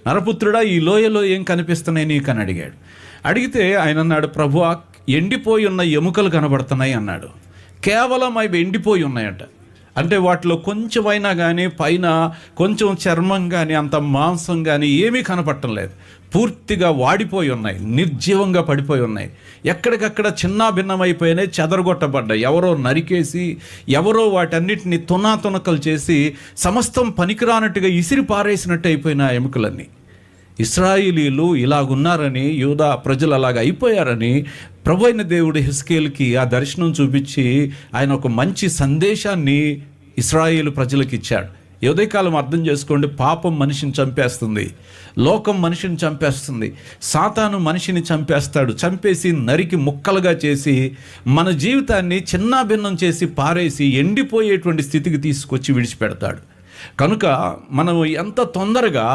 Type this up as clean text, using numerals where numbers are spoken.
నరపుత్రుడా, ఈ లోయలో ఏం కనిపిస్తున్నాయి నీకు అని అడిగాడు. అడిగితే ఆయన అన్నాడు, ప్రభువా, ఎండిపోయి ఉన్న ఎముకలు కనబడుతున్నాయి అన్నాడు. కేవలం అవి ఎండిపోయి ఉన్నాయట. అంటే వాటిలో కొంచెమైనా కానీ పైన కొంచెం చర్మం కానీ అంత మాంసం కానీ ఏమీ కనపడటం లేదు. పూర్తిగా వాడిపోయి ఉన్నాయి, నిర్జీవంగా పడిపోయి ఉన్నాయి, ఎక్కడికక్కడ చిన్నాభిన్నమైపోయినాయి, చెదరగొట్టబడ్డాయి. ఎవరో నరికేసి, ఎవరో వాటన్నిటిని తునాతునకలు చేసి సమస్తం పనికిరానట్టుగా ఇసిరి పారేసినట్టు అయిపోయిన ఎముకలన్నీ. ఇశ్రాయేలీలు ఇలాగున్నారని, యూదా ప్రజలు అలాగ అయిపోయారని ప్రభు అయిన దేవుడు హెస్కేలుకి ఆ దర్శనం చూపించి ఆయన ఒక మంచి సందేశాన్ని ఇశ్రాయేలు ప్రజలకు ఇచ్చాడు. ఉదయకాలం అర్థం చేసుకోండి, పాపం మనిషిని చంపేస్తుంది, లోకం మనిషిని చంపేస్తుంది, సాతాను మనిషిని చంపేస్తాడు. చంపేసి నరికి ముక్కలుగా చేసి మన జీవితాన్ని చిన్నాభిన్నం చేసి పారేసి ఎండిపోయేటువంటి స్థితికి తీసుకొచ్చి విడిచిపెడతాడు. కనుక మనం ఎంత తొందరగా